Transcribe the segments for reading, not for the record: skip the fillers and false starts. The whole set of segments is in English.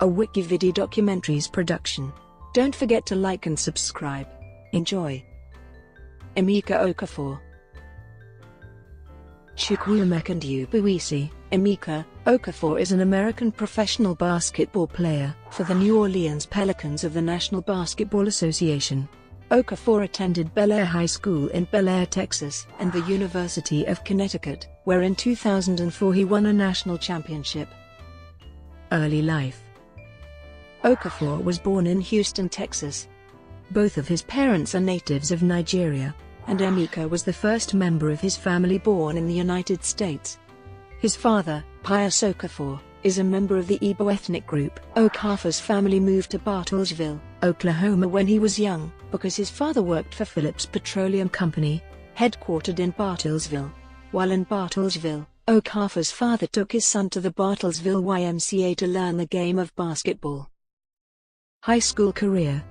a WikiVidi documentaries production. Don't forget to like and subscribe. Enjoy. EMEKA Okafor. Chukwuemeka Ndubuisi. EMEKA Okafor is an American professional basketball player for the New Orleans Pelicans of the National Basketball Association. Okafor attended Bellaire High School in Bellaire, Texas, and the University of Connecticut, where in 2004 he won a national championship. Early life. Okafor was born in Houston, Texas. Both of his parents are natives of Nigeria, and EMEKA was the first member of his family born in the United States. His father, Pius Okafor, is a member of the Igbo ethnic group. Okafor's family moved to Bartlesville, Oklahoma when he was young, because his father worked for Phillips Petroleum Company, headquartered in Bartlesville. While in Bartlesville, Okafor's father took his son to the Bartlesville YMCA to learn the game of basketball. High school career.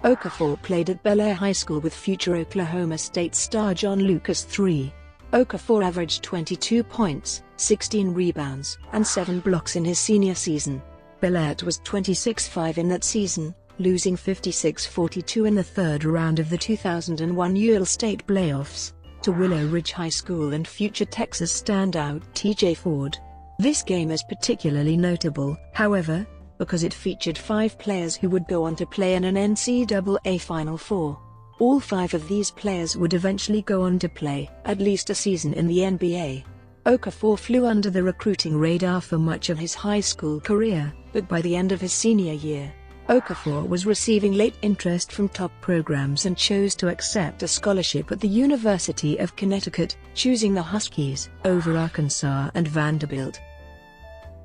Okafor played at Bellaire High School with future Oklahoma State star John Lucas III. Okafor averaged 22 points, 16 rebounds, and 7 blocks in his senior season. Bellaire was 26-5 in that season, losing 56-42 in the third round of the 2001 UL State playoffs to Willow Ridge High School and future Texas standout TJ Ford. This game is particularly notable, however, because it featured 5 players who would go on to play in an NCAA Final Four. All 5 of these players would eventually go on to play at least a season in the NBA. Okafor flew under the recruiting radar for much of his high school career, but by the end of his senior year, Okafor was receiving late interest from top programs and chose to accept a scholarship at the University of Connecticut, choosing the Huskies over Arkansas and Vanderbilt.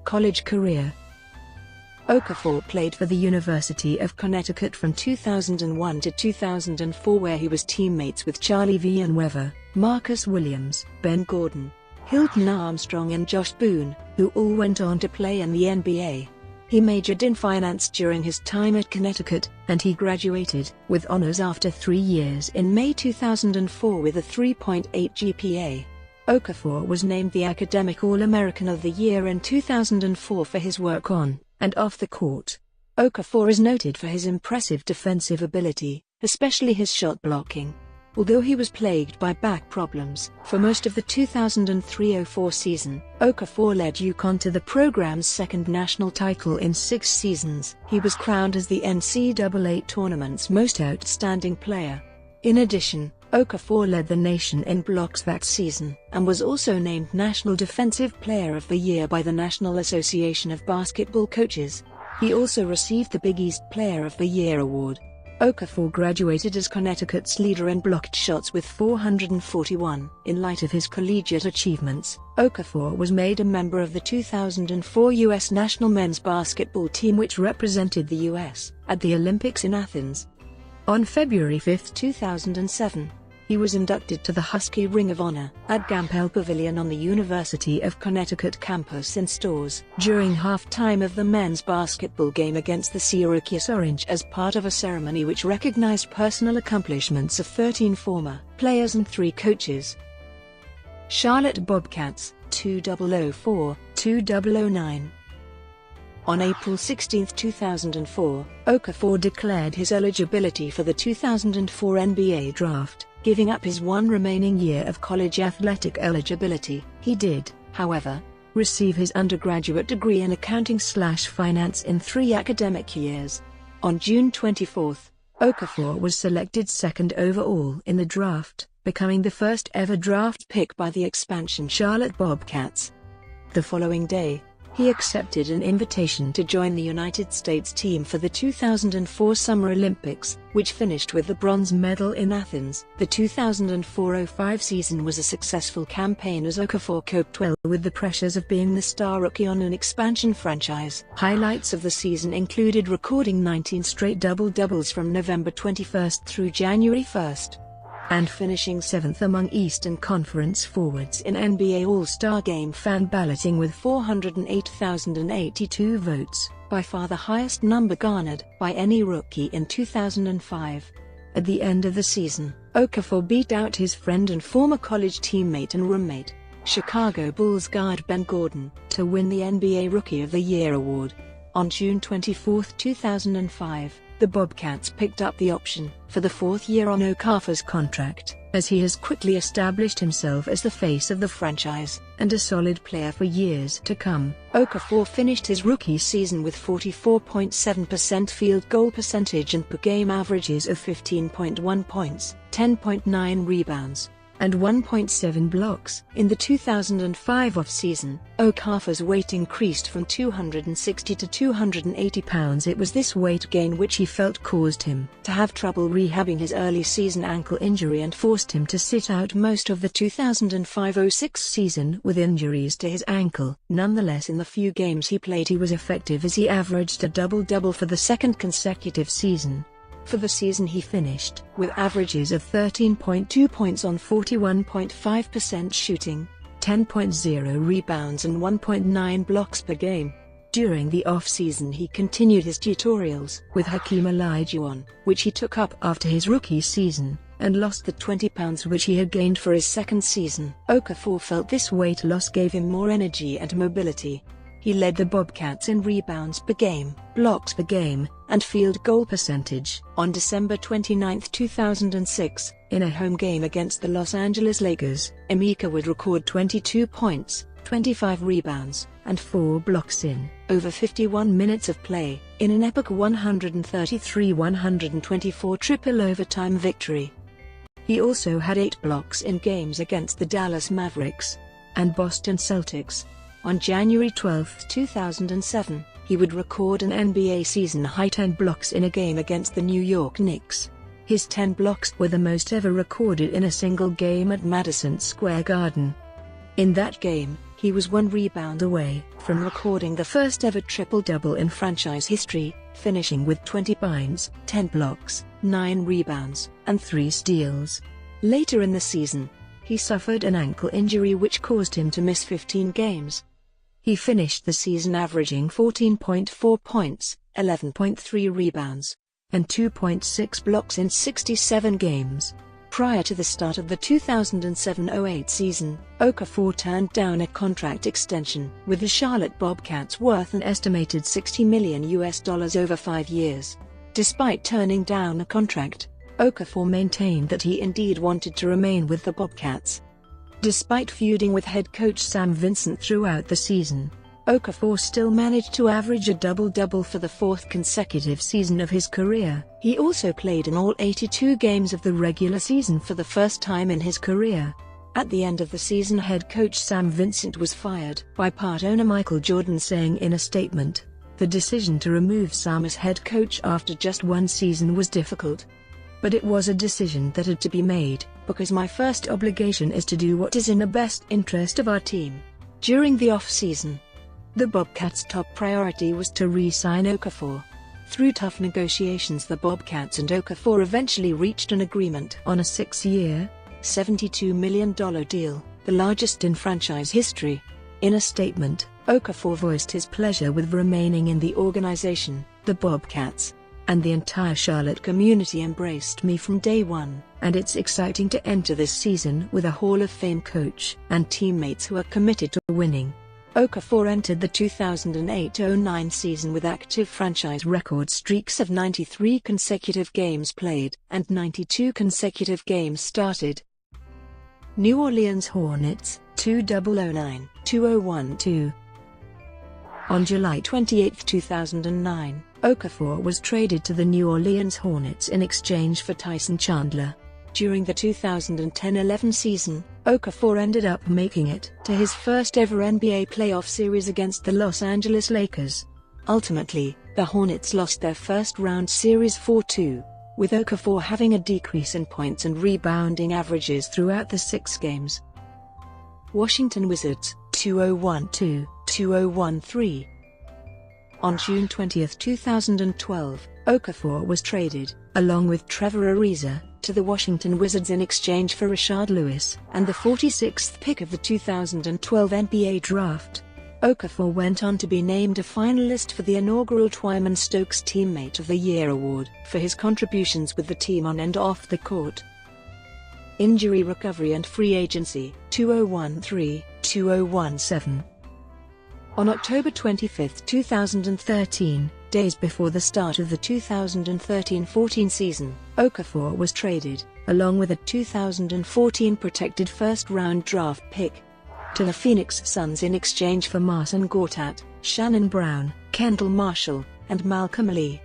College career. Okafor played for the University of Connecticut from 2001 to 2004, where he was teammates with Charlie Villanueva, Marcus Williams, Ben Gordon, Hilton Armstrong and Josh Boone, who all went on to play in the NBA. He majored in finance during his time at Connecticut, and he graduated with honors after 3 years in May 2004 with a 3.8 GPA. Okafor was named the Academic All-American of the Year in 2004 for his work on and off the court. Okafor is noted for his impressive defensive ability, especially his shot blocking. Although he was plagued by back problems for most of the 2003-04 season, Okafor led UConn to the program's second national title in 6 seasons. He was crowned as the NCAA tournament's most outstanding player. In addition, Okafor led the nation in blocks that season, and was also named National Defensive Player of the Year by the National Association of Basketball Coaches. He also received the Big East Player of the Year award. Okafor graduated as Connecticut's leader in blocked shots with 441. In light of his collegiate achievements, Okafor was made a member of the 2004 U.S. national men's basketball team, which represented the U.S. at the Olympics in Athens. On February 5, 2007, he was inducted to the Husky Ring of Honor at Gampel Pavilion on the University of Connecticut campus in Storrs during halftime of the men's basketball game against the Syracuse Orange, as part of a ceremony which recognized personal accomplishments of 13 former players and 3 coaches. Charlotte Bobcats, 2004-2009. On April 16, 2004, Okafor declared his eligibility for the 2004 NBA Draft, giving up his 1 remaining year of college athletic eligibility. He did, however, receive his undergraduate degree in accounting/finance in 3 academic years. On June 24, Okafor was selected 2nd overall in the draft, becoming the first ever draft pick by the expansion Charlotte Bobcats. The following day, he accepted an invitation to join the United States team for the 2004 Summer Olympics, which finished with the bronze medal in Athens. The 2004-05 season was a successful campaign as Okafor coped well with the pressures of being the star rookie on an expansion franchise. Highlights of the season included recording 19 straight double-doubles from November 21 through January 1, and finishing 7th among Eastern Conference forwards in NBA All-Star Game fan balloting with 408,082 votes, by far the highest number garnered by any rookie in 2005. At the end of the season, Okafor beat out his friend and former college teammate and roommate, Chicago Bulls guard Ben Gordon, to win the NBA Rookie of the Year award. On June 24, 2005, the Bobcats picked up the option for the fourth year on Okafor's contract, as he has quickly established himself as the face of the franchise and a solid player for years to come. Okafor finished his rookie season with 44.7% field goal percentage and per-game averages of 15.1 points, 10.9 rebounds, and 1.7 blocks. In the 2005 off-season, Okafor's weight increased from 260 to 280 pounds. It was this weight gain which he felt caused him to have trouble rehabbing his early season ankle injury and forced him to sit out most of the 2005-06 season with injuries to his ankle. Nonetheless, in the few games he played he was effective as he averaged a double-double for the second consecutive season. For the season he finished with averages of 13.2 points on 41.5% shooting, 10.0 rebounds and 1.9 blocks per game. During the off-season he continued his tutorials with Hakeem Olajuwon, which he took up after his rookie season, and lost the 20 pounds which he had gained for his second season. Okafor felt this weight loss gave him more energy and mobility. He led the Bobcats in rebounds per game, blocks per game, and field goal percentage. On December 29, 2006, in a home game against the Los Angeles Lakers, EMEKA would record 22 points, 25 rebounds, and 4 blocks in over 51 minutes of play, in an epic 133-124 triple overtime victory. He also had 8 blocks in games against the Dallas Mavericks and Boston Celtics. On January 12, 2007, he would record an NBA season-high 10 blocks in a game against the New York Knicks. His 10 blocks were the most ever recorded in a single game at Madison Square Garden. In that game, he was 1 rebound away from recording the first ever triple-double in franchise history, finishing with 20 points, 10 blocks, 9 rebounds, and 3 steals. Later in the season, he suffered an ankle injury which caused him to miss 15 games. He finished the season averaging 14.4 points, 11.3 rebounds, and 2.6 blocks in 67 games. Prior to the start of the 2007-08 season, Okafor turned down a contract extension with the Charlotte Bobcats worth an estimated $60 million over 5 years. Despite turning down a contract, Okafor maintained that he indeed wanted to remain with the Bobcats. Despite feuding with head coach Sam Vincent throughout the season, Okafor still managed to average a double-double for the 4th consecutive season of his career. He also played in all 82 games of the regular season for the first time in his career. At the end of the season, head coach Sam Vincent was fired by part owner Michael Jordan, saying in a statement, "The decision to remove Sam as head coach after just 1 season was difficult. But it was a decision that had to be made, because my first obligation is to do what is in the best interest of our team." During the off-season, the Bobcats' top priority was to re-sign Okafor. Through tough negotiations, the Bobcats and Okafor eventually reached an agreement on a 6-year, $72 million deal, the largest in franchise history. In a statement, Okafor voiced his pleasure with remaining in the organization. "The Bobcats and the entire Charlotte community embraced me from day one, and it's exciting to enter this season with a Hall of Fame coach and teammates who are committed to winning." Okafor entered the 2008-09 season with active franchise record streaks of 93 consecutive games played and 92 consecutive games started. New Orleans Hornets, 2009-2012. On July 28, 2009, Okafor was traded to the New Orleans Hornets in exchange for Tyson Chandler. During the 2010-11 season, Okafor ended up making it to his first ever NBA playoff series against the Los Angeles Lakers. Ultimately, the Hornets lost their first-round series 4-2, with Okafor having a decrease in points and rebounding averages throughout the 6 games. Washington Wizards, 2012-2013. On June 20, 2012, Okafor was traded, along with Trevor Ariza, to the Washington Wizards in exchange for Rashard Lewis and the 46th pick of the 2012 NBA Draft. Okafor went on to be named a finalist for the inaugural Twyman Stokes Teammate of the Year award for his contributions with the team on and off the court. Injury recovery and free agency, 2013-2017. On October 25, 2013, days before the start of the 2013-14 season, Okafor was traded, along with a 2014 protected first-round draft pick, to the Phoenix Suns in exchange for Marcin Gortat, Shannon Brown, Kendall Marshall, and Malcolm Lee.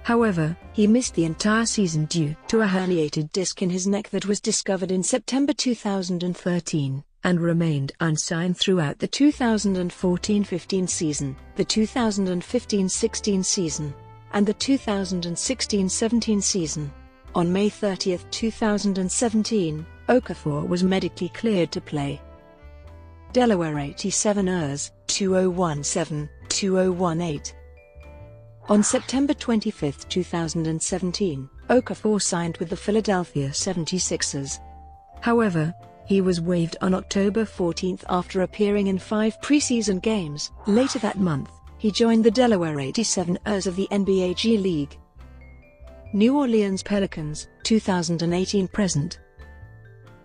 However, he missed the entire season due to a herniated disc in his neck that was discovered in September 2013, and remained unsigned throughout the 2014-15 season, the 2015-16 season, and the 2016-17 season. On May 30, 2017, Okafor was medically cleared to play. Delaware 87 ers, 2017, 2018. On September 25, 2017, Okafor signed with the Philadelphia 76ers. However, he was waived on October 14 after appearing in 5 preseason games. Later that month, he joined the Delaware 87 ers of the NBA G League. New Orleans Pelicans, 2018-present.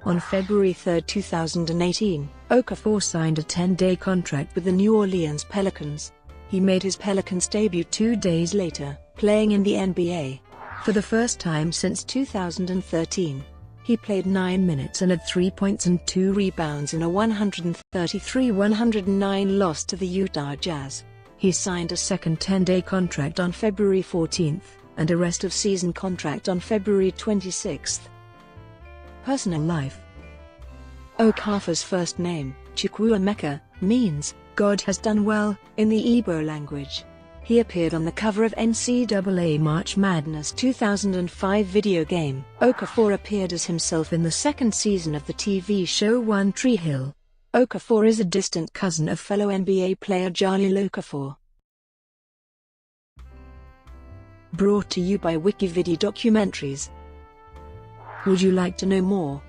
On February 3, 2018, Okafor signed a 10-day contract with the New Orleans Pelicans. He made his Pelicans debut 2 days later, playing in the NBA. For the first time since 2013, he played 9 minutes and had 3 points and 2 rebounds in a 133-109 loss to the Utah Jazz. He signed a second 10-day contract on February 14, and a rest-of-season contract on February 26. Personal life. Okafor's first name, Chukwuemeka, means, "God has done well," in the Igbo language. He appeared on the cover of NCAA March Madness 2005 video game. Okafor appeared as himself in the second season of the TV show One Tree Hill. Okafor is a distant cousin of fellow NBA player Jahlil Okafor. Brought to you by WikiVidi Documentaries. Would you like to know more?